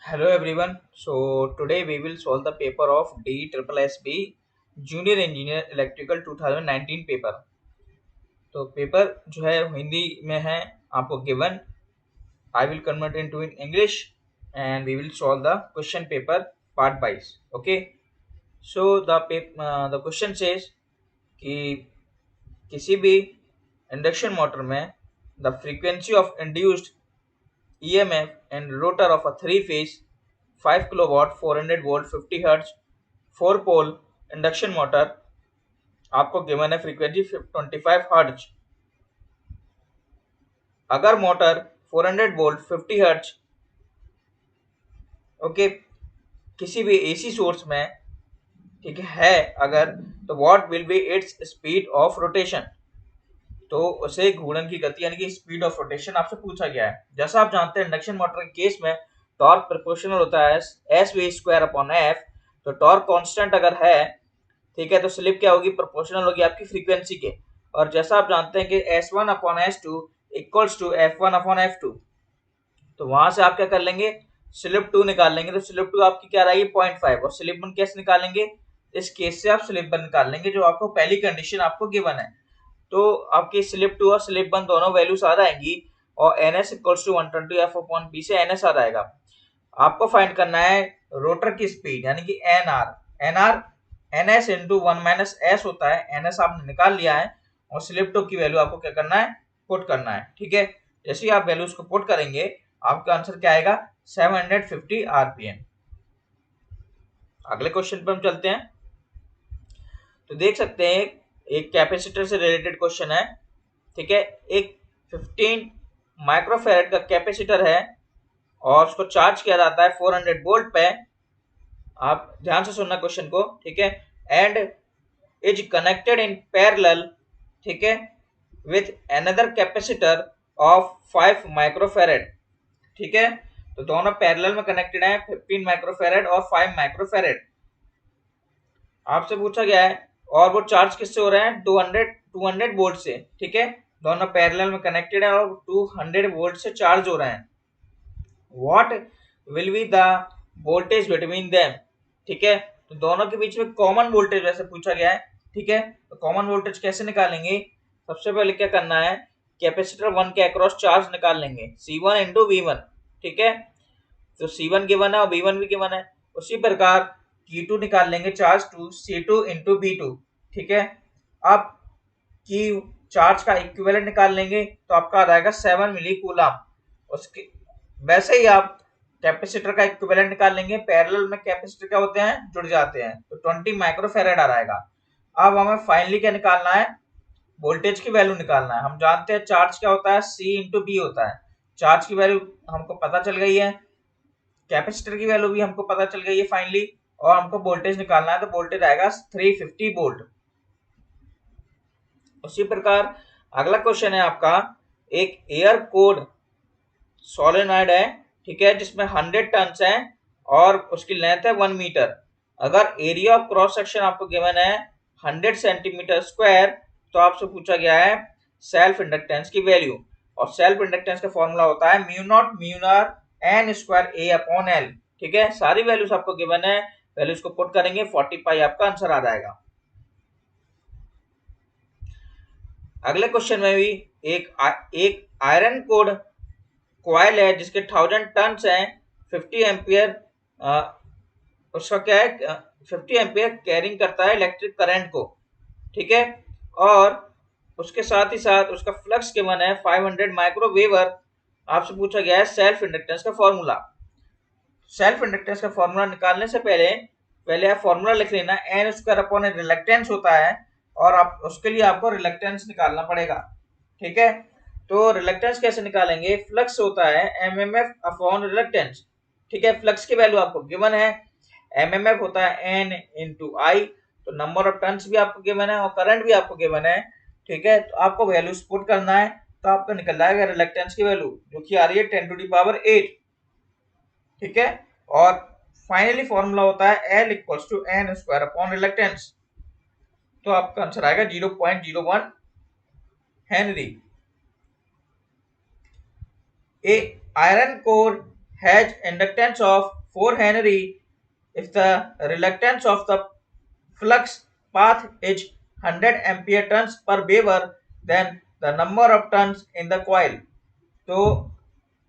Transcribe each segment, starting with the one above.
Hello everyone. So today we will solve the paper of DSSB Junior Engineer Electrical 2019 paper. तो paper जो है हिंदी में है आपको given. I will convert into in English and we will solve the question paper part wise. Okay, so the question says कि किसी भी induction motor में the frequency of induced EMF and rotor of a three-phase 5 kilowatt 400 volt 50 hertz 4 pole induction motor आपको given है frequency 25 hertz. अगर motor 400 volt 50 hertz okay किसी भी AC source में ठीक है अगर, तो what will be its speed of rotation. तो उसे घूर्णन की गति यानी कि स्पीड ऑफ रोटेशन आपसे पूछा गया है। जैसा आप जानते हैं इंडक्शन मोटर के केस में टॉर्क प्रोपोर्शनल होता है S V square upon F. तो टॉर्क कांस्टेंट अगर है ठीक है तो स्लिप क्या होगी, प्रोपोर्शनल होगी आपकी फ्रीक्वेंसी के। और जैसा आप जानते हैं कि S1 upon S2 equals to F1 upon F2। तो वहां से आप क्या कर लेंगे, स्लिप 2 निकाल लेंगे। तो स्लिप 2 आपकी क्या रहेगी 0.5। और स्लिप 1 कैसे निकालेंगे, इस केस से आप स्लिप 1 निकाल लेंगे जो आपको पहली कंडीशन आपको गिवन है। तो आपकी स्लिप 2 और स्लिप 1 दोनों वैल्यूज आ जाएंगी और NS equals to 120 F upon P से NS आ जाएगा। आपको फाइंड करना है रोटर की स्पीड यानी कि NR NS into 1 minus S होता है। NS आपने निकाल लिया है और स्लिप 2 की वैल्यू आपको क्या करना है, पुट करना है। ठीक है, जैसे ही आप वैल्यूज को पुट करेंगे आपका आंसर क्या आएगा 750 आरपीएम। अगले क्वेश्चन पे हम चलते हैं। तो देख सकते हैं एक कैपेसिटर से रिलेटेड क्वेश्चन है। ठीक है, एक 15 माइक्रोफैरेड का कैपेसिटर है और उसको चार्ज किया जाता है 400 वोल्ट पे। आप ध्यान से सुनना क्वेश्चन को, ठीक है। And is connected in parallel, ठीक है, with another capacitor of 5 microfarad. ठीक है, तो दोनों पैरेलल में कनेक्टेड है 15 माइक्रोफैरेड और 5 माइक्रोफैरेड। आपसे पूछा गया है और वो चार्ज किससे हो रहे हैं 200 वोल्ट से। ठीक है, दोनों पैरेलल में कनेक्टेड है और 200 वोल्ट से चार्ज हो रहे हैं। What will be the voltage between them. ठीक है, तो दोनों के बीच में कॉमन वोल्टेज वैसे पूछा गया है। ठीक है, तो कॉमन वोल्टेज कैसे निकालेंगे, सबसे पहले क्या करना है, कैपेसिटर 1 के अक्रॉस चार्ज निकाल लेंगे C1 इंटू V1। ठीक है, तो C1 गिवन है और V1 भी गिवन है। उसी प्रकार Q2 निकाल लेंगे charge to C2 into B2। ठीक है, अब की चार्ज का इक्विवेलेंट निकाल लेंगे तो आपका आ जाएगा 7 मिली कूलम। उसके वैसे ही आप कैपेसिटर का इक्विवेलेंट निकाल लेंगे। पैरेलल में कैपेसिटर क्या होते हैं, जुड़ जाते हैं, तो 20 माइक्रोफैरेड आ जाएगा। अब हमें फाइनली क्या निकालना है, वोल्टेज की वैल्यू निकालना है। हम जानते हैं चार्ज क्या होता है C इंटू बी होता है। चार्ज की वैल्यू हमको पता चल गई है, कैपेसिटर की वैल्यू भी हमको पता चल गई है फाइनली, और हमको वोल्टेज निकालना है। तो वोल्टेज आएगा 350 वोल्ट। उसी प्रकार अगला क्वेश्चन है आपका, एक एयर कोड सोलेनॉइड है, ठीक है, जिसमें 100 टन्स है और उसकी लेंथ है 1 मीटर। अगर एरिया ऑफ क्रॉस सेक्शन आपको गिवन है 100 सेंटीमीटर स्क्वायर, तो आपसे पूछा गया है सेल्फ इंडक्टेंस की वैल्यू। और सेल्फ इंडक्टेंस का फॉर्मूला होता है mu naught mu R N square A upon L. ठीक है, सारी वैल्यूज आपको गिवन है, वैल्यूज को पुट करेंगे 45 आपका आंसर आ जाएगा। अगले क्वेश्चन में भी एक आयरन कोड कॉइल है जिसके 1000 टन्स हैं, 50 एम्पियर उसका क्या है 50 एम्पियर कैरिंग करता है इलेक्ट्रिक करंट को। ठीक है, और उसके साथ ही साथ उसका फ्लक्स गिवन है 500 माइक्रोवेवर। आपसे पूछा गया है सेल्फ इंडक्टेंस का फॉर्मूला। सेल्फ इंडक्टेंस का फॉर्मूला निकालने से पहले पहले आप फॉर्मूला लिख लेना, एन स्क्वायर अपॉन रिलक्टेंस होता है और आप उसके लिए आपको रिलक्टेंस निकालना पड़ेगा। ठीक है, तो रिलक्टेंस कैसे निकालेंगे, फ्लक्स होता है एमएमएफ अपॉन रिलक्टेंस। ठीक है, फ्लक्स की वैल्यू आपको गिवन है, एमएमएफ होता है एन इंटू आई, तो नंबर ऑफ टर्न्स भी आपको गिवन है और करंट भी आपको गिवन है। ठीक है, तो आपको वैल्यूज पुट करना है, तो आपका निकल जाएगा रिलक्टेंस की वैल्यू जो कि आ रही है 10 टू द पावर 8। ठीक है, और फाइनली फॉर्मूला होता है L equals to N square upon reluctance. तो आपका आंसर आएगा 0.01 henry. A iron core has inductance of 4 Henry if the reluctance of the flux path is 100 ampere turns per Weber, then the number of turns in the coil. तो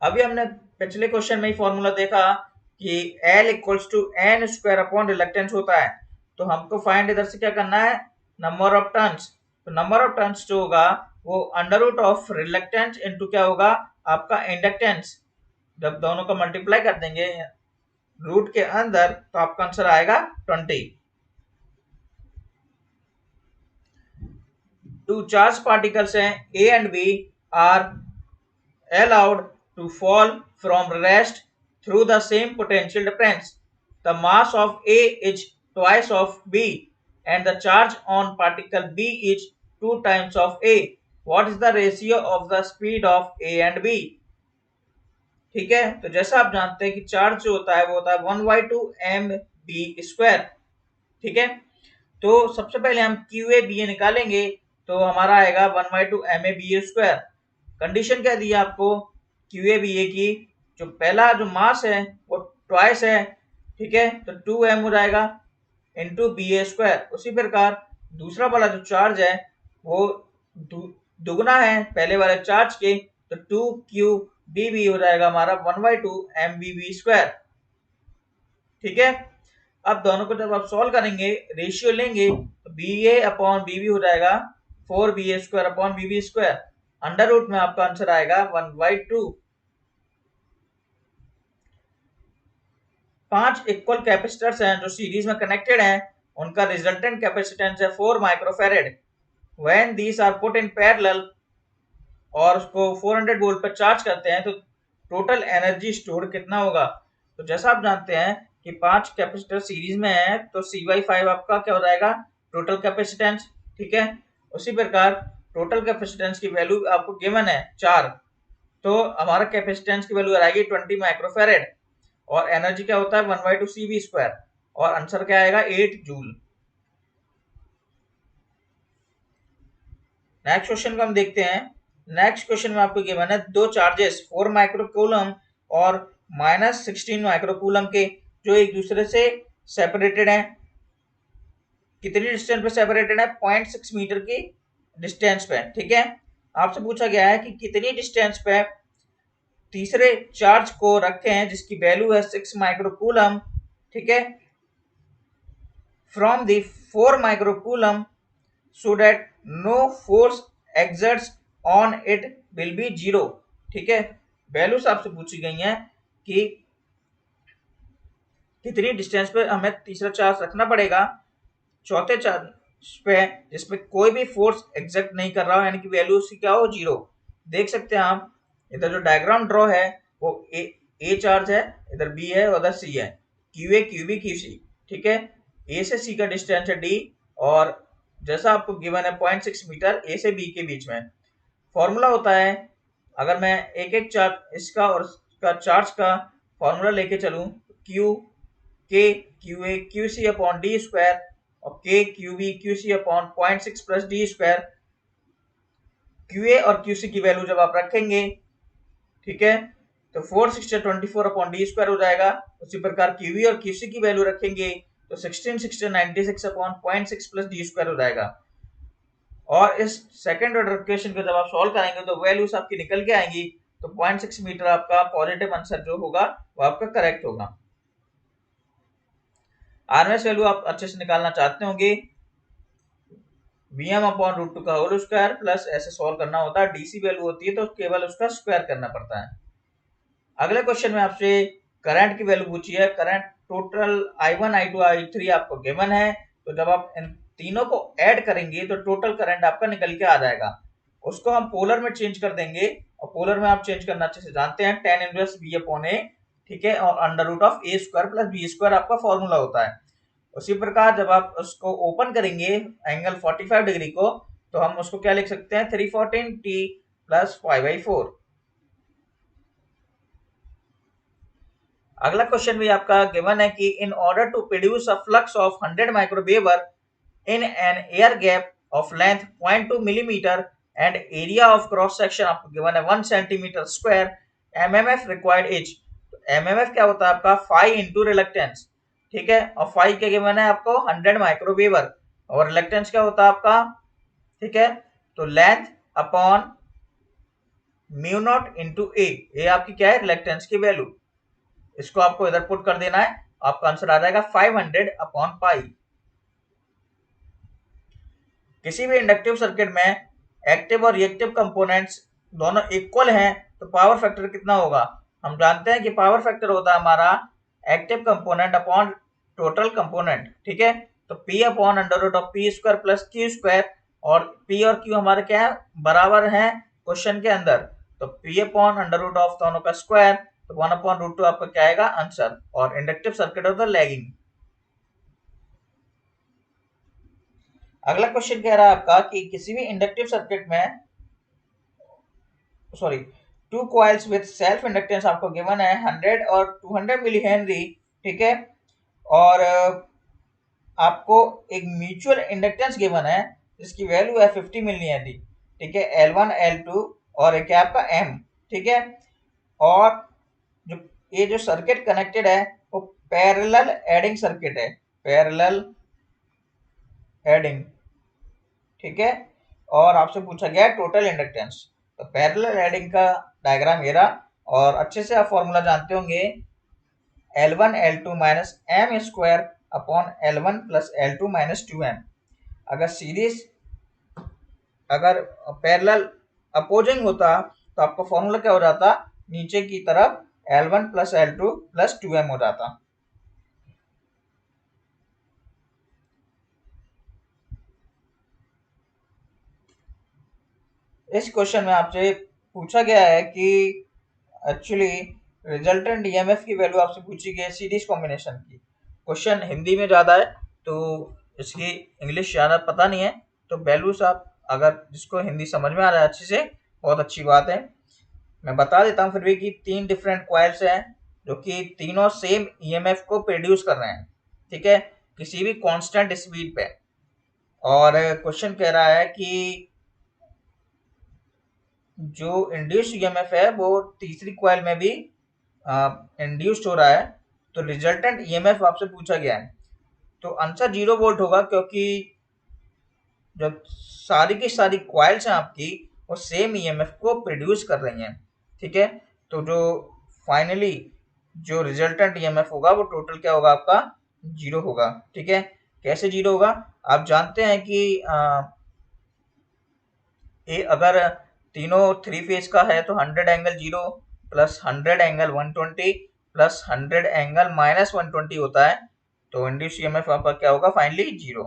अभी हमने पिछले question में ही formula देखा कि L equals to N square upon reluctance होता है, तो हमको फाइंड इधर से क्या करना है, नंबर ऑफ टर्न्स। तो नंबर ऑफ टर्न्स जो होगा वो under root of reluctance into क्या होगा आपका इंडक्टेंस। जब दोनों का मल्टीप्लाई कर देंगे रूट के अंदर तो आपका आंसर आएगा 20। टू चार्ज पार्टिकल्स हैं A and B are allowed to fall from rest through the same potential difference. The mass of A is twice of B and the charge on particle B is 2 times of A. What is the ratio of the speed of A and B? ठीक है, तो जैसा आप जानते हैं कि charge जो होता है वो होता है 1/2 mb स्क्वायर। ठीक है, तो सबसे पहले हम QA निकालेंगे तो हमारा आएगा 1/2 mab स्क्वायर। कंडीशन क्या दी है आपको QA की, जो पहला जो मास है वो ट्वाइस है, ठीक है, तो 2m हो जाएगा इंटू BA स्क्वायर। उसी प्रकार दूसरा वाला जो चार्ज है वो दुगना है पहले वाले चार्ज के, तो 2QBB हो जाएगा हमारा 1/2 mbb स्क्वायर। ठीक है, अब दोनों को जब आप सॉल्व करेंगे रेशियो लेंगे तो BA अपॉन BB हो जाएगा 4BA square upon BB square. Under root में आपका आंसर आएगा 1/2। 5 इक्वल कैपेसिटर्स हैं जो सीरीज में कनेक्टेड हैं, उनका रिजल्टेंट कैपेसिटेंस है 4 microfarad. When these are put in parallel और उसको 400 वोल्ट पर चार्ज करते हैं तो टोटल एनर्जी स्टोर कितना होगा। तो जैसा आप जानते हैं कि 5 कैपेसिटर सीरीज में है तो C/5 आपका क्या हो जाएगा टोटल कैपेसिटेंस। ठीक है, उसी प्रकार टोटल कैपेसिटेंस की वैल्यू आपको गिवन है 4, तो हमारा कैपेसिटेंस की वैल्यू आएगी 20 माइक्रोफैरेड और एनर्जी क्या होता है 1/2 CV स्क्वायर और आंसर क्या आएगा 8 जूल। नेक्स्ट क्वेश्चन को हम देखते हैं। नेक्स्ट क्वेश्चन में आपको गिवन है दो चार्जेस 4 माइक्रोकूलम और -16 माइक्रोकूलम के जो एक दूसरे से सेपरेटेड हैं। कितनी डिस्टेंस पे सेपरेटेड है 0.6 मीटर की डिस्टेंस पे। ठीक है, आपसे पूछा गया है कि कितनी डिस्टेंस पे तीसरे चार्ज को रखे हैं जिसकी वैल्यू है 6 माइक्रोकूलम। ठीक है, from the 4 microcoulomb so that no force exerts on it will be 0। ठीक है, वैल्यूज आपसे पूछी गई हैं कि कितनी डिस्टेंस पे हमें तीसरा चार्ज रखना पड़ेगा चौथे चार्ज पे जिसमें कोई भी फोर्स एग्जर्ट नहीं कर रहा हो, यानी कि वैल्यू उसकी क्या हो 0। देख सकते हैं आप इधर जो डायग्राम ड्रॉ है वो ए चार्ज है, इधर बी है उधर सी है, QA QB QC। ठीक है, ए से सी का डिस्टेंस है D और जैसा आपको गिवन है 0.6 मीटर ए से बी के बीच में। फॉर्मूला होता है, अगर मैं एक एक चार्ज इसका और इसका चार्ज का फॉर्मूला लेके चलूं Q K QA QC upon D square और K QB QC upon 0.6 plus D square. QA और QC की वैल्यू जब आप रखेंगे, ठीक है, तो 4/6 24 अपॉन D स्क्वायर हो जाएगा। उसी प्रकार QB और QC की वैल्यू रखेंगे तो 16/6 96 अपॉन 0.6 प्लस D स्क्वायर हो जाएगा। और इस सेकंड ऑर्डर इक्वेशन को जब आप सॉल्व करेंगे तो वैल्यूज आपकी निकल के आएंगी, तो 0.6 मीटर आपका पॉजिटिव आंसर जो होगा वो आपका करेक्ट होगा। RMS वैल्यू आप अच्छे से निकालना चाहते होंगे, Vm अपॉन √2 का होल स्क्वायर प्लस ऐसे सॉल्व करना होता है। DC वैल्यू होती है तो केवल उसका स्क्वायर करना पड़ता है। अगले क्वेश्चन में आपसे करंट की वैल्यू पूछी है। Current total I1 I2 I3 आपको गिवन है, तो जब आप इन तीनों को ऐड करेंगे तो टोटल करंट आपका निकल के आ जाएगा। उसको हम पोलर में चेंज कर देंगे और पोलर में आप चेंज करना अच्छे से जानते हैं tan inverse B upon A। ठीक है, और under root of A square plus B square आपका फॉर्मूला होता है। उसी प्रकार जब आप उसको ओपन करेंगे एंगल 45 डिग्री को तो हम उसको क्या लिख सकते हैं 314t प्लस 5/4। अगला क्वेश्चन भी आपका गिवन है कि in order to produce a flux of 100 microweber in an air gap of length 0.2 millimetre and area of cross section आपको गिवन है 1 centimetre square, MMF required is. MMF क्या होता है आपका 5 इंटू रिलक्टेंस, ठीक है, और 5 के गिवन है आपको 100 माइक्रोवेबर, और रिलक्टेंस क्या होता है आपका, ठीक है, तो length upon mu naught into A, ये आपकी क्या है रिलक्टेंस की वैल्यू, इसको आपको इधर पुट कर देना है, आपका आंसर आ जाएगा 500 अपॉन पाई। किसी भी इंडक्टिव सर्किट में एक्टिव और रिएक्टिव कंपोनेंट्स दोनों इक्वल हैं तो पावर फैक्टर कितना होगा, हम जानते हैं कि पावर फैक्टर होता है हमारा active component upon total component, ठीक है, तो P अपॉन under root of P square plus Q square, और P और Q हमारे क्या है बराबर हैं क्वेश्चन के अंदर, तो P अपॉन अंडर रूट ऑफ दोनों का स्क्वायर, तो 1 अपॉन रूट 2 आपका क्या आएगा आंसर, और inductive circuit of the lagging. अगला क्वेश्चन कह रहा है आपका कि किसी भी इंडक्टिव सर्किट में sorry 2 coils with self inductance आपको गिवन है 100 और 200 मिली हेनरी, ठीक है, और आपको एक म्यूचुअल इंडक्टेंस गिवन है जिसकी वैल्यू है 50 मिली हेनरी, ठीक है, L1 L2 और एक है आपका M, ठीक है, और जो ये जो सर्किट कनेक्टेड है वो पैरेलल एडिंग सर्किट है, पैरेलल एडिंग, ठीक है, और आपसे पूछा गया है टोटल इंडक्टेंस, तो पैरेलल एडिंग का डायग्राम ये रहा, और अच्छे से आप फॉर्मूला जानते होंगे L1 L2 minus M square upon L1 plus L2 minus 2M। अगर सीरीज अगर पैरेलल अपोजिंग होता तो आपका फॉर्मूला क्या हो जाता, नीचे की तरफ L1 plus L2 plus 2M हो जाता। इस क्वेश्चन में आपसे पूछा गया है कि एक्चुअली रिजल्टेंट ईएमएफ की वैल्यू आपसे पूछी गई है सीरीज कॉम्बिनेशन की। क्वेश्चन हिंदी में ज़्यादा है तो इसकी इंग्लिश ज़्यादा पता नहीं है, तो वैल्यूज आप अगर जिसको हिंदी समझ में आ रहा है अच्छे से बहुत अच्छी बात है। मैं बता देता हूँ फिर भी कि 3 डिफरेंट कॉइल्स हैं जो कि तीनों सेम ईएमएफ को प्रोड्यूस कर रहे हैं, ठीक है, किसी भी कांस्टेंट स्पीड पे, और क्वेश्चन कह रहा है कि जो इंड्यूस्ड ईएमएफ है वो तीसरी कॉइल में भी इंड्यूस्ड हो रहा है, तो रिजल्टेंट ईएमएफ आपसे पूछा गया है, तो आंसर 0 वोल्ट होगा क्योंकि जब सारी की सारी कॉइल्स हैं आपकी वो सेम ईएमएफ को प्रोड्यूस कर रही हैं, ठीक है, तो जो फाइनली जो रिजल्टेंट ईएमएफ होगा वो टोटल क्या होगा आपका 0 होगा, ठीक है। कैसे 0 होगा, आप जानते हैं कि ये अगर तीनों 3 फेज का है तो 100 angle 0 plus 100 angle 120 plus 100 angle minus 120 होता है, तो इंड्यूस ईएमएफ आपका क्या होगा फाइनली 0।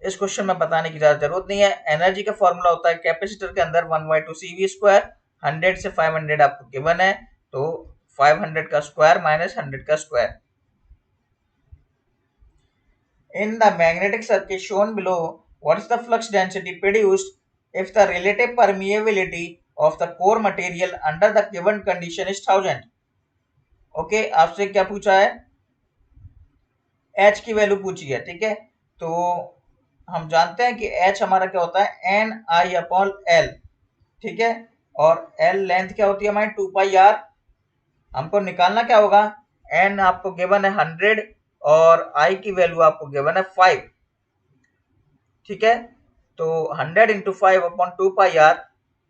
इस क्वेश्चन में बताने की ज्यादा जरूरत नहीं है, एनर्जी का फॉर्मूला होता है कैपेसिटर के अंदर 1/2 CV स्क्वायर, 100 से 500 आपको गिवन है, तो 500 का स्क्वायर माइनस 100 का square. In the magnetic circuit shown below, what is the flux density produced if the relative permeability of the core material under the given condition is 1000? Okay, आपसे क्या पूछा है, H की value पूछी है, ठीक है, तो हम जानते हैं कि H हमारा क्या होता है NI अपॉन L, ठीक है, और L लेंथ क्या होती है हमारी 2πr, हमको निकालना क्या होगा, N आपको गिवन है 100 और I की वैल्यू आपको गिवन है 5, ठीक है, तो 100 इंटू 5 अपॉन 2πr,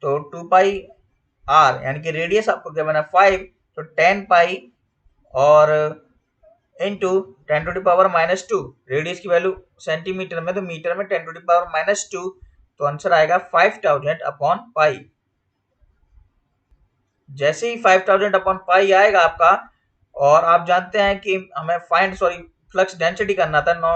तो 2πr यानी कि रेडियस आपको गिवन है 5, तो 10 पाई और into 10 to the power minus 2, radius की वैल्यू सेंटीमीटर में तो मीटर में 10 टू द पावर माइनस 2, तो आंसर आएगा 5000 अपॉन पाई। जैसे ही 5000 अपॉन पाई आएगा आपका, और आप जानते हैं कि हमें फ्लक्स डेंसिटी करना था, नो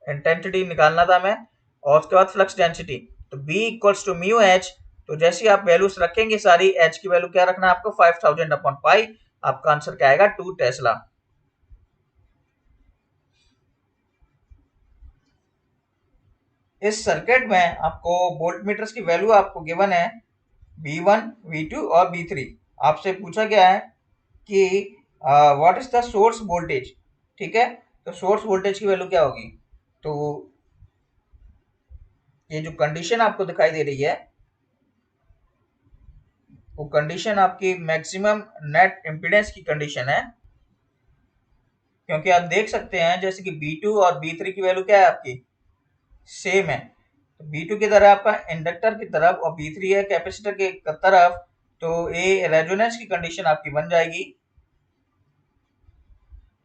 इंटेंसिटी निकालना था हमें, और उसके बाद फ्लक्स डेंसिटी, तो B equals to mu H, तो जैसे ही आप वैल्यूज रखेंगे सारी, H की वैल्यू क्या रखना है आपको 5000 अपॉन पाई, आपका आंसर क्या आएगा 2 टेस्ला। इस सर्किट में आपको वोल्ट मीटर्स की वैल्यू आपको गिवन है V1, V2 और V3, आपसे पूछा गया है कि what is the source voltage, ठीक है, तो सोर्स वोल्टेज की वैल्यू क्या होगी, तो ये जो कंडीशन आपको दिखाई दे रही है वो कंडीशन आपकी मैक्सिमम नेट इम्पीडेंस की कंडीशन है, क्योंकि आप देख सकते हैं जैसे कि B2 और B3 की वैल्यू क्या है आपकी सेम है। तो B2 की तरफ आपका इंडक्टर की तरफ और B3 है कैपेसिटर की तरफ, तो ये रेजोनेंस की कंडीशन आपकी बन जाएगी।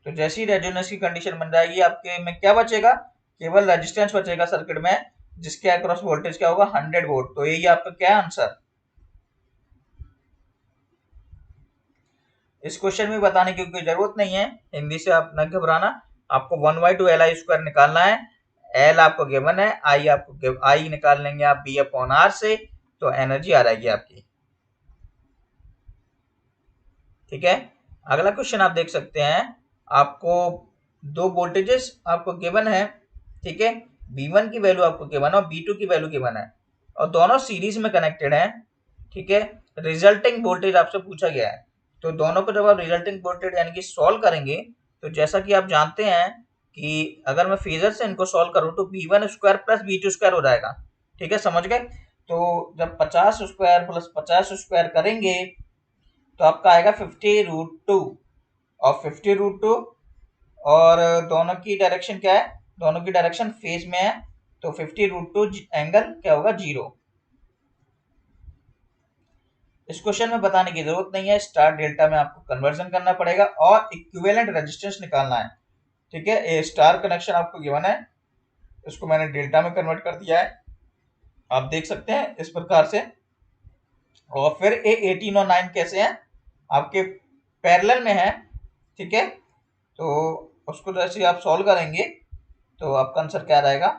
तो जैसी रेजोनेंस की कंडीशन बन जाएगी आपके में क्या बचेगा, केवल रेजिस्टेंस बचेगा सर्किट में, जिसके अक्रॉस वोल्टेज क्या होगा 100 वोल्ट। तो यही आपका क्या आंसर। इस क्वेश्चन में बताने की कोई जरूरत नहीं है, हिंदी से आप न घबराना। आपको 1/2 LI² निकालना है। एल आपको गिवन है, आई निकाल लेंगे आप B/R से, तो एनर्जी आ जाएगी आपकी। ठीक है, अगला क्वेश्चन आप देख सकते हैं। आपको दो वोल्टेजेस आपको गिवन है, ठीक है, B1 की वैल्यू आपको गिवन है और B2 की वैल्यू गिवन है, और दोनों सीरीज में कनेक्टेड हैं। ठीक है, रिजल्टिंग वोल्टेज आपसे पूछा गया है। तो दोनों को जब आप रिजल्टिंग वोल्टेज यानी कि सॉल्व करेंगे, तो जैसा कि आप जानते हैं कि अगर मैं फेजर से इनको सॉल्व करूं तो B1² प्लस B2² हो जाएगा। ठीक है, समझ गए। तो जब 50² प्लस 50² करेंगे तो आपका आएगा 50√2, और 50√2 और दोनों की डायरेक्शन क्या है, दोनों की डायरेक्शन फेज में है, तो 50√2 एंगल क्या होगा 0। इस क्वेश्चन में बताने की जरूरत नहीं है, स्टार डेल्टा में आपको कन्वर्जन करना पड़ेगा और इक्विवेलेंट रेजिस्टेंस निकालना है। ठीक है, ये स्टार कनेक्शन आपको गिवन है, इसको मैंने डेल्टा में कन्वर्ट कर दिया है, आप देख सकते हैं इस प्रकार से। और फिर ये 18 और 9 कैसे हैं, आपके पैरेलल में है। ठीक है, तो उसको जैसे आप सॉल्व करेंगे तो आपका आंसर क्या रहेगा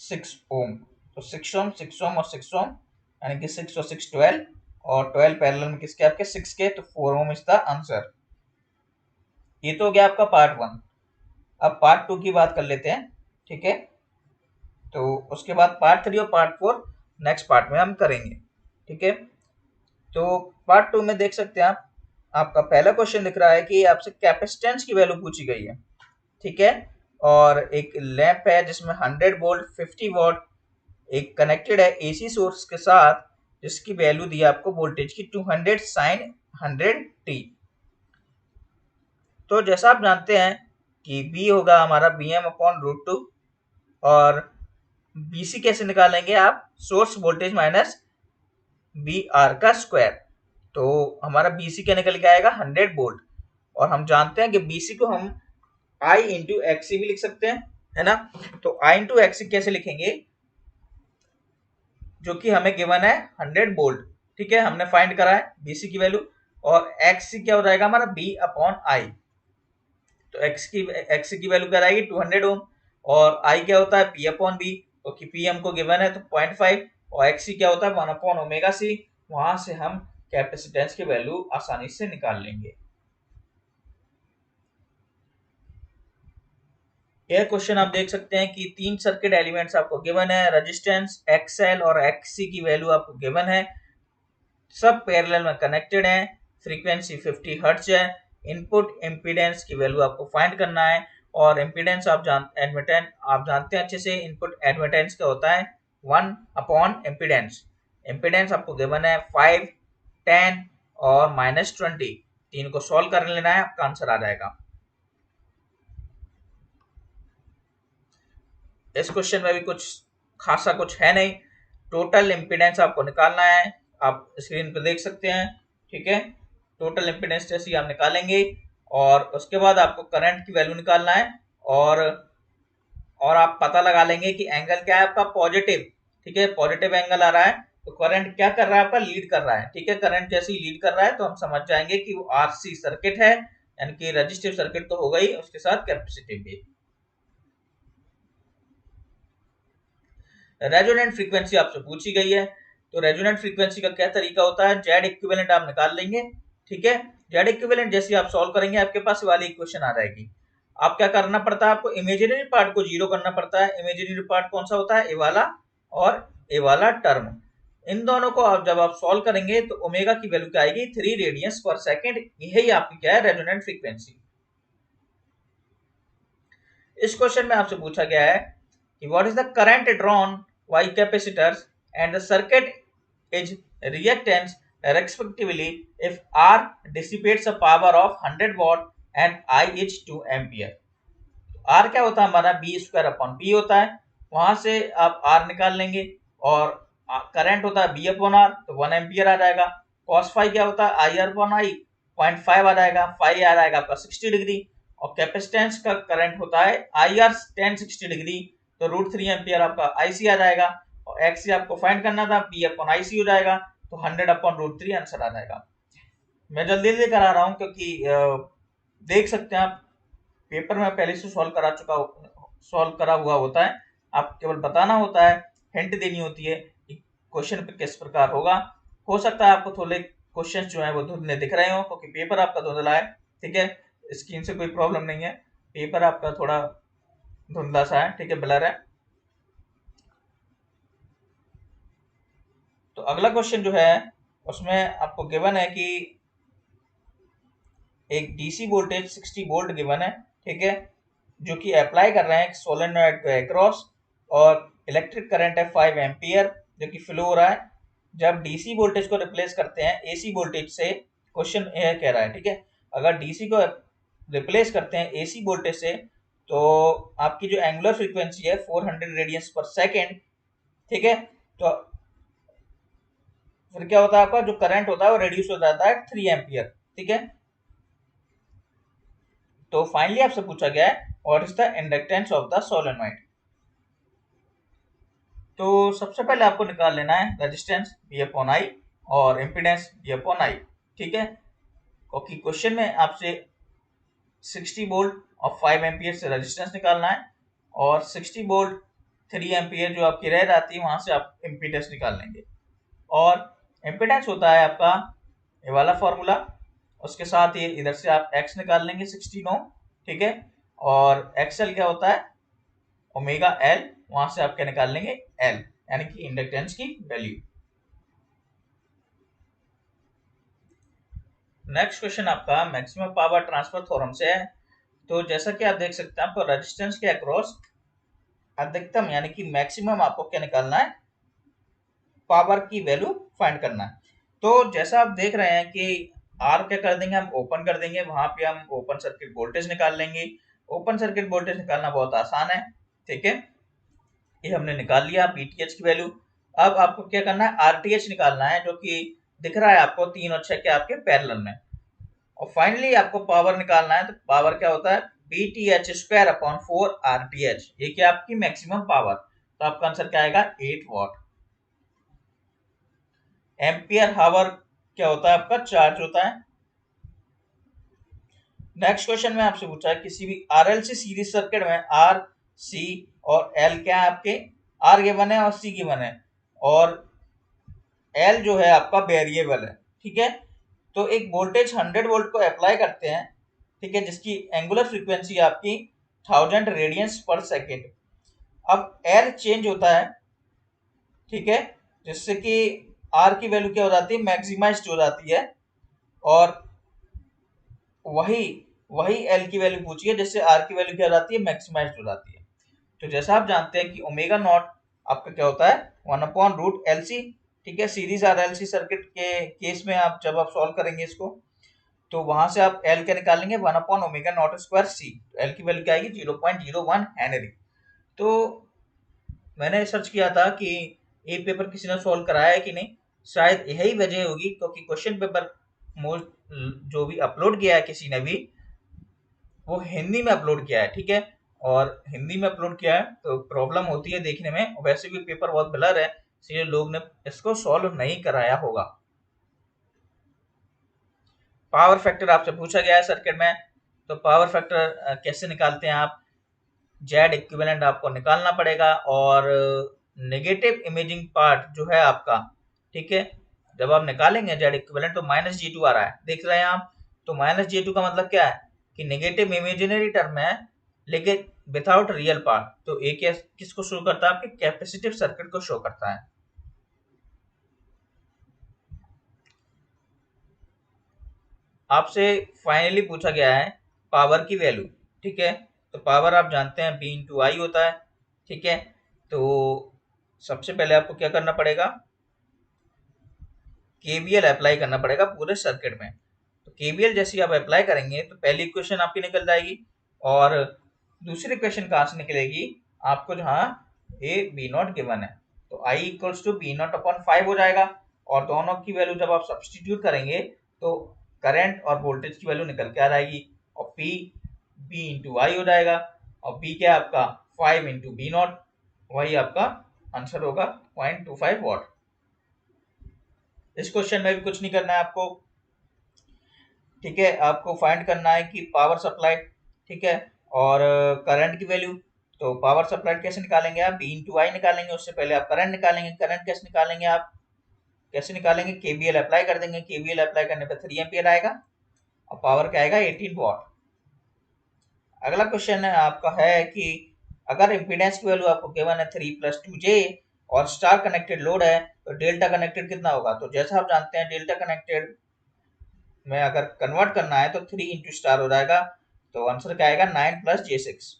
6 ओम। तो 6 ओम, 6 ओम और 6 ओम, यानी कि 6 और 6 12, और 12 पैरेलल में किसके आपके 6 के, तो 4 ओम इज द आंसर। ये तो हो गया आपका पार्ट 1। अब पार्ट 2 की बात कर लेते हैं। ठीक है, तो उसके बाद पार्ट 3 और पार्ट 4 नेक्स्ट पार्ट में हम करेंगे। ठीक है, तो पार्ट 2 में देख सकते हैं आप, आपका पहला क्वेश्चन दिख रहा है कि आपसे कैपेसिटेंस की वैल्यू पूछी गई है। ठीक है, और एक लैंप है जिसमें 100 वोल्ट 50 वॉट एक कनेक्टेड है एसी सोर्स के साथ, जिसकी वैल्यू दी है आपको वोल्टेज की 200 sin 100t। तो जैसा आप जानते हैं कि B होगा हमारा Bm/√2, और BC कैसे निकालेंगे आप, सोर्स वोल्टेज माइनस BR का स्क्वायर। तो हमारा BC क्या निकल के आएगा 100 वोल्ट, और हम जानते हैं कि BC को हम I इंटू एक्सी भी लिख सकते हैं, है ना। तो I इंटू एक्सी कैसे लिखेंगे, जो कि हमें गिवन है 100 वोल्ट। ठीक है, हमने फाइंड करा है BC की वैल्यू, और XC क्या हो जाएगा हमारा B/I। तो एक्स की वैल्यू क्या आएगी 200 ओम, और I क्या होता है P/B, क्योंकि P हमको गिवन है तो 0.5, और XC क्या होता है 1/ωc। वहां से हम कैपेसिटेंस की वैल्यू आसानी से निकाल लेंगे। यह क्वेश्चन आप देख सकते हैं कि 3 सर्किट एलिमेंट्स आपको गिवन है, रेजिस्टेंस XL और XC की वैल्यू आपको गिवन है, सब पैरेलल में कनेक्टेड हैं, फ्रीक्वेंसी 50 हर्ट्ज है, इनपुट इम्पीडेंस की वैल्यू आपको फाइंड करना है, और इम्पीडेंस आप जानते हैं अच्छे से, इनपुट एडमिटेंस क्या होता है 1/इम्पीडेंस। इम्पीडेंस आपको गिवन है 5, 10 और -20, तीन को सॉल्व कर लेना है, आपका आंसर आ जाएगा। इस क्वेश्चन में भी कुछ खासा कुछ है नहीं, टोटल इम्पीडेंस आपको निकालना है, आप स्क्रीन पर देख सकते हैं। ठीक है, टोटल इम्पीडेंस जैसी आप निकालेंगे, और उसके बाद आपको करंट की वैल्यू निकालना है, और आप पता लगा लेंगे कि एंगल क्या है आपका पॉजिटिव। ठीक है, पॉजिटिव एंगल आ रहा है, तो करंट क्या कर रहा है आपका लीड कर रहा है। ठीक है, करंट जैसे ही लीड कर रहा है तो हम समझ जाएंगे कि वो आरसी सर्किट है, यानी कि रजिस्टिव सर्किट तो हो गई, उसके साथ कैपेसिटिव भी। रेजोनेंट फ्रीक्वेंसी आपसे पूछी गई है, तो रेजोनेंट फ्रीक्वेंसी का क्या तरीका होता है, जेड इक्विवेलेंट आप निकाल लेंगे। ठीक है, जेड इक्विवेलेंट जैसे आप सॉल्व करेंगे आपके पास वाली इक्वेशन आ जाएगी। आप क्या करना पड़ता है, आपको इमेजिनरी पार्ट को जीरो करना पड़ता है। इमेजिनरी पार्ट कौन सा होता है, ए वाला और ए वाला टर्म। इन दोनों को आप जब आप सॉल्व करेंगे तो ओमेगा की वैल्यू क्या आएगी 3 रेडियंस पर सेकेंड, यही आपकी क्या है रेजोनेंट फ्रीक्वेंसी। इस क्वेश्चन में आपसे पूछा गया है कि what is the current drawn by capacitors and the circuit is reactance respectively if R dissipates a power of 100 watt and I is 2 ampere। Are क्या होता है हमारा बी स्क्वायर अपॉन पी होता है, वहां से आप आर निकाल लेंगे और करंट होता है बी अपॉन आर तो 1 एम्पियर आ जाएगा। कॉस फाई क्या होता है आई आर अपॉन आई 0.5 आ जाएगा, फाई आ जाएगा आपका 60 डिग्री और कैपेसिटेंस का करंट होता है आई आर 1060 डिग्री तो √3 एम्पियर आपका आईसी आ जाएगा और एक्स से आपको फाइंड करना था पी अपॉन आईसी हो जाएगा तो 100/√3 आंसर आ जाएगा। मैं जल्दी जल्दी करा रहा हूँ क्योंकि देख सकते हैं आप पेपर में पहले से सॉल्व करा हुआ होता है, आप केवल बताना होता है, हिंट देनी होती है कि क्वेश्चन पे किस प्रकार होगा। हो सकता है आपको थोड़े क्वेश्चन जो है वो धुंधले दिख रहे हो क्योंकि पेपर आपका धुंधला है, ठीक है, स्क्रीन से कोई प्रॉब्लम नहीं है, पेपर आपका थोड़ा धुंधला सा है, ठीक है, ब्लर है। तो अगला क्वेश्चन जो है उसमें आपको गिवन है कि एक डीसी वोल्टेज 60 वोल्ट गिवन है, ठीक है, जो कि अप्लाई कर रहे हैं सोलेनॉइड पे अक्रॉस और इलेक्ट्रिक करंट है 5 एम्पियर जो कि फ्लो हो रहा है। जब डीसी वोल्टेज को रिप्लेस करते हैं एसी वोल्टेज से, क्वेश्चन यह कह रहा है, ठीक है, अगर डीसी को रिप्लेस करते हैं एसी वोल्टेज से तो आपकी जो एंगुलर फ्रीक्वेंसी है 400 रेडियंस पर सेकेंड, ठीक है, तो फिर क्या होता है आपका जो करंट होता है वो रिड्यूस हो जाता है 3 एम्पियर, ठीक है। तो फाइनली आपसे पूछा गया है what is the inductance of the solenoid. तो सबसे पहले आपको निकाल लेना है रेजिस्टेंस बी अपॉन आई और इम्पीडेंस बी अपॉन आई, ठीक है, क्योंकि क्वेश्चन में आपसे 60 वोल्ट और 5 एम्पियर से रेजिस्टेंस निकालना है और 60 वोल्ट 3 एम्पियर जो आपकी रह जाती है वहां से आप इम्पीडेंस निकाल लेंगे और इम्पीडेंस होता है आपका ये वाला फॉर्मूला, उसके साथ ये इधर से आप x निकाल लेंगे 16 ओम, ठीक है, और XL क्या होता है ओमेगा L, वहां से आप क्या निकाल लेंगे L यानी कि इंडक्टेंस की वैल्यू। नेक्स्ट क्वेश्चन आपका मैक्सिमम पावर ट्रांसफर थ्योरम से है। तो जैसा कि आप देख सकते हैं आपको रेजिस्टेंस के अक्रॉस अधिकतम यानी कि मैक्सिमम आपको क्या निकालना है पावर की वैल्यू फाइंड करना है। तो जैसा आप देख रहे हैं कि आर क्या कर देंगे हम ओपन कर देंगे, वहां पे हम ओपन सर्किट वोल्टेज निकाल लेंगे। ओपन सर्किट वोल्टेज निकालना बहुत आसान है, ठीक है, ये हमने निकाल लिया पीटीएच की वैल्यू। अब आपको क्या करना है आरटीएच निकालना है जो कि दिख रहा है आपको 3 और 6 के आपके पैरेलल में और फाइनली आपको पावर निकालना है। तो पावर क्या होता है BTH स्क्वायर अपॉन 4 RTH, ये क्या आपकी मैक्सिमम पावर, तो आपका आंसर क्या आएगा 8 वॉट। एम्पियर हावर क्या होता है आपका चार्ज होता है। नेक्स्ट क्वेश्चन में आपसे पूछा है किसी भी RLC सीरीज सर्किट में R, C और L क्या है आपके, R गिवन है और C गिवन है और L जो है आपका वेरिएबल है, ठीक है। तो एक वोल्टेज 100 वोल्ट को अप्लाई करते हैं, ठीक है, जिसकी एंगुलर फ्रीक्वेंसी आपकी 1000 रेडियंस पर सेकेंड। अब L चेंज होता है, ठीक है, जिससे कि R की वैल्यू क्या हो जाती है मैक्सिमाइज्ड हो जाती है और वही वही L की वैल्यू पूछी है जिससे R की वैल्यू क्या हो जाती है मैक्सिमाइज्ड हो जाती है। तो जैसा आप जानते हैं कि ओमेगा नॉट आपका क्या होता है 1/√LC, ठीक है, सीरीज RLC सर्किट के केस में आप जब आप सॉल्व करेंगे इसको तो वहां से आप L क्या निकालेंगे 1/ω02 C, L की वैल्यू क्या आएगी 0.01 हेनरी। तो मैंने सर्च किया था कि ये पेपर किसी ने सॉल्व कराया है कि नहीं, शायद यही वजह होगी क्योंकि क्वेश्चन पेपर मोस्ट जो भी अपलोड किया है किसी ने भी वो हिंदी में अपलोड किया है, ठीक है, और हिंदी में अपलोड किया है तो प्रॉब्लम होती है देखने में, वैसे भी पेपर बहुत ब्लर है इसलिए लोग ने इसको सॉल्व नहीं कराया होगा। पावर फैक्टर आपसे पूछा गया है सर्किट में, तो पावर फैक्टर कैसे निकालते हैं आप, जेड इक्विवेलेंट आपको निकालना पड़ेगा और नेगेटिव इमेजिंग पार्ट जो है आपका, ठीक है, जब आप निकालेंगे जेड इक्विवेलेंट तो -G2 आ रहा है, देख रहे हैं आप, तो -G2 का मतलब क्या है कि नेगेटिव इमेजिनरी टर्म है लेकिन विदाउट रियल पार्ट, तो एक किसको शो करता है आपके कैपेसिटिव सर्किट को शो करता है। आपसे फाइनली पूछा गया है पावर की वैल्यू, ठीक है, तो पावर आप जानते हैं B/I होता है, ठीक है, तो सबसे पहले आपको क्या करना पड़ेगा केवीएल अप्लाई करना पड़ेगा पूरे सर्किट में। तो केवीएल जैसे ही आप अप्लाई करेंगे तो पहली इक्वेशन आपकी निकल जाएगी, और दूसरी इक्वेशन कहाँ से निकलेगी, आपको जहाँ ए बी नॉट गिवन है तो I equals to B naught upon 5 हो जाएगा, और दोनों की वैल्यू जब आप सब्सटीट्यूट करेंगे तो करंट और वोल्टेज की वैल्यू निकल के आ जाएगी, और पी बी इंटू आई हो जाएगा, और बी क्या है आपका 5 इंटू बी नॉट, वही आपका आंसर होगा 0.25 वॉट। इस क्वेश्चन में भी कुछ नहीं करना है आपको, ठीक है। आपको फाइंड करना है कि पावर सप्लाई, ठीक है, और करंट की वैल्यू। तो पावर सप्लाई कैसे निकालेंगे आप, बी इंटू आई निकालेंगे, उससे पहले आप करंट निकालेंगे। करंट कैसे निकालेंगे, आप कैसे निकालेंगे, केवीएल अप्लाई कर देंगे, केवीएल अप्लाई करने पर 3 एम्पियर आएगा, और पावर क्या आएगा 18 वॉट। अगला क्वेश्चन है आपका है कि अगर इम्पीडेंस की वैल्यू आपको गिवन है 3 + 2j और स्टार कनेक्टेड लोड है तो डेल्टा कनेक्टेड कितना होगा। तो जैसा आप जानते हैं डेल्टा कनेक्टेड में अगर कन्वर्ट करना है तो 3 इंटू स्टार हो जाएगा, तो आंसर क्या आएगा 9 + j6।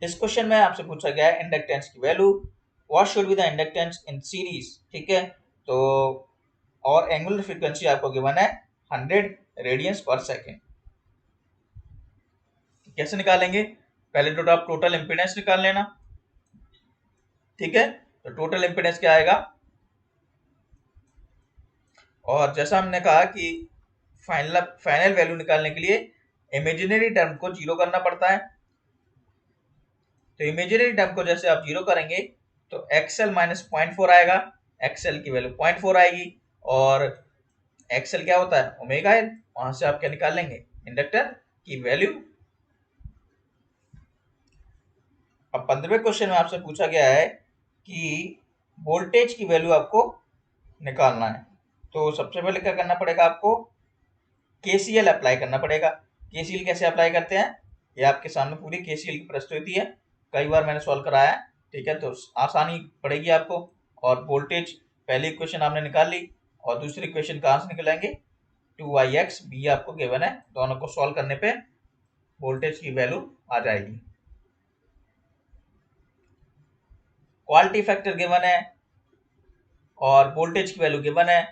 इस क्वेश्चन में आपसे पूछा गया है इंडक्टेंस की value, what should be the inductance in series, ठीक है। तो और एंगुलर फ्रीक्वेंसी आपको गिवन है 100 रेडियंस पर सेकेंड। कैसे निकालेंगे, पहले तो आप टोटल इंपीडेंस निकाल लेना, ठीक है। तो टोटल इंपीडेंस क्या आएगा, और जैसा हमने कहा कि फाइनल वैल्यू निकालने के लिए इमेजिनरी टर्म को जीरो करना पड़ता है। तो इमेजिनरी टर्म को जैसे आप जीरो करेंगे तो एक्सएल माइनस 0.4 आएगा, एक्सएल की वैल्यू 0.4 आएगी, और एक्सएल क्या होता है ओमेगा एल, वहां से आप क्या निकाल लेंगे इंडक्टर की वैल्यू। अब 15वें क्वेश्चन में आपसे पूछा गया है कि वोल्टेज की वैल्यू आपको निकालना है। तो सबसे पहले क्या करना पड़ेगा, आपको केसीएल अप्लाई करना पड़ेगा। केसीएल कैसे अप्लाई करते हैं, ये आपके सामने पूरी केसीएल की प्रस्तुति है, कई बार मैंने सॉल्व कराया है, ठीक है। तो आसानी पड़ेगी आपको। और वोल्टेज पहली इक्वेशन आपने निकाल ली, और दूसरी इक्वेशन कहाँ से निकलेंगे 2ix बी आपको गिवन है, दोनों को सॉल्व करने पे वोल्टेज की वैल्यू आ जाएगी। क्वालिटी फैक्टर गिवन है और वोल्टेज की वैल्यू गिवन है।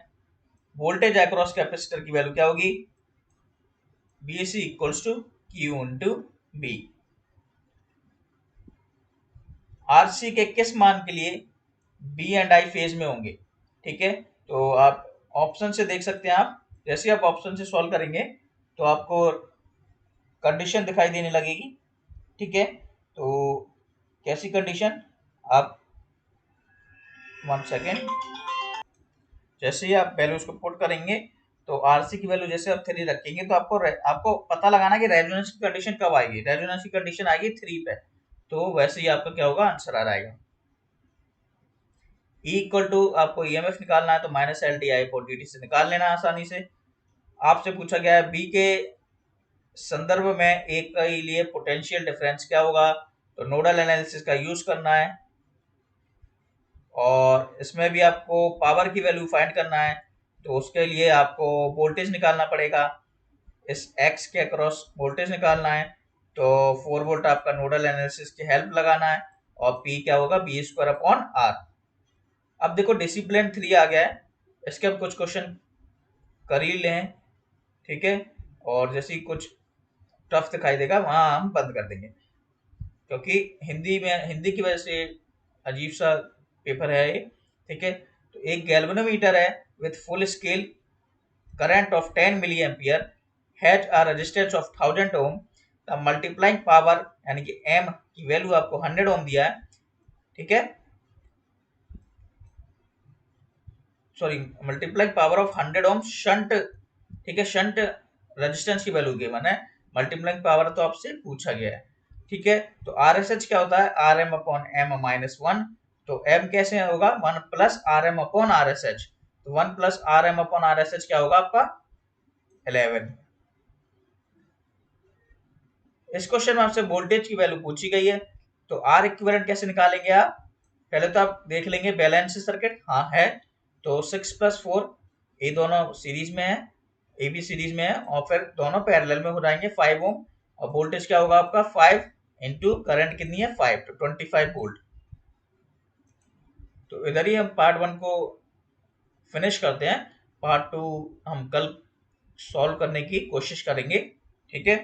वोल्टेज अक्रॉस कैपेसिटर की वैल्यू क्या होगी, BC equals to Q into B. RC के किस मान के लिए बी एंड आई फेज में होंगे, ठीक है। तो आप ऑप्शन से देख सकते हैं, आप जैसे आप ऑप्शन से सॉल्व करेंगे तो आपको कंडीशन दिखाई देने लगेगी, ठीक है। तो कैसी कंडीशन, आप 1 सेकेंड, जैसे ही आप वैल्यूज को पुट करेंगे तो आरसी की वैल्यू जैसे आप 3 रखेंगे तो आपको पता लगाना कि रेजोनेंस की कंडीशन कब आएगी, रेजोनेंस की कंडीशन आएगी 3 पे, तो वैसे ही आपका क्या होगा आंसर आ जाएगा। E इक्वल टू आपको EMF निकालना है तो माइनस LDI/dt से निकाल लेना आसानी से। आपसे पूछा गया है बी के संदर्भ में एक के लिए पोटेंशियल डिफरेंस क्या होगा, तो नोडल एनालिसिस का यूज करना है, और इसमें भी आपको पावर की वैल्यू फाइंड करना है, तो उसके लिए आपको वोल्टेज निकालना पड़ेगा, इस एक्स के अक्रॉस वोल्टेज निकालना है, तो 4 वोल्ट आपका नोडल एनालिसिस की हेल्प लगाना है, और पी क्या होगा B²/R। अब देखो डिसिप्लिन 3 आ गया है, इसके अब कुछ क्वेश्चन कर ही लें, ठीक है। और जैसे ही कुछ टफ दिखाई देगा वहां हम बंद कर देंगे, क्योंकि हिंदी की वजह से अजीब सा पेपर है ये, ठीक है। तो एक गैल्वेनोमीटर है with full scale current of 10 milli ampere has a resistance of 1000 ohm, the multiplying power यानी कि एम की वैल्यू आपको 100 ओम दिया है, ठीक है। Sorry, multiplying power of 100 ohm shunt, ठीक है, शंट रेजिस्टेंस की वैल्यू गिवन है, मल्टीप्लाइंग पावर तो आपसे पूछा गया है, ठीक है। तो RSH क्या होता है RM/m-1, तो m कैसे होगा 1 + RM/RSH, तो 1 + RM/RSH क्या होगा आपका 11। इस क्वेश्चन में आपसे वोल्टेज की वैल्यू पूछी गई है, तो R इक्विवेलेंट कैसे निकालेंगे आप, पहले तो आप देख लेंगे बैलेंस सर्किट, हाँ है, तो 6 + 4 ये दोनों सीरीज में है, ए बी सीरीज में है, और फिर दोनों पैरेलल में हो जाएंगे 5 ओम, और वोल्टेज क्या होगा आपका 5 इंटू करंट कितनी है 5, तो 25 वोल्ट। तो इधर ही हम पार्ट 1 को फिनिश करते हैं। पार्ट 2 हम कल सॉल्व करने की कोशिश करेंगे। ठीक है,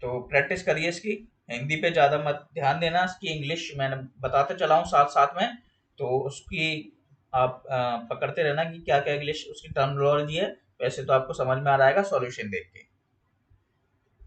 तो प्रैक्टिस करिए इसकी। हिंदी पे ज़्यादा मत ध्यान देना, इसकी इंग्लिश मैंने बताते चला हूँ साथ साथ में, तो उसकी आप पकड़ते रहना कि क्या क्या इंग्लिश उसकी टर्मिनोलॉजी है। वैसे तो आपको समझ में आ रहा है सॉल्यूशन देख के।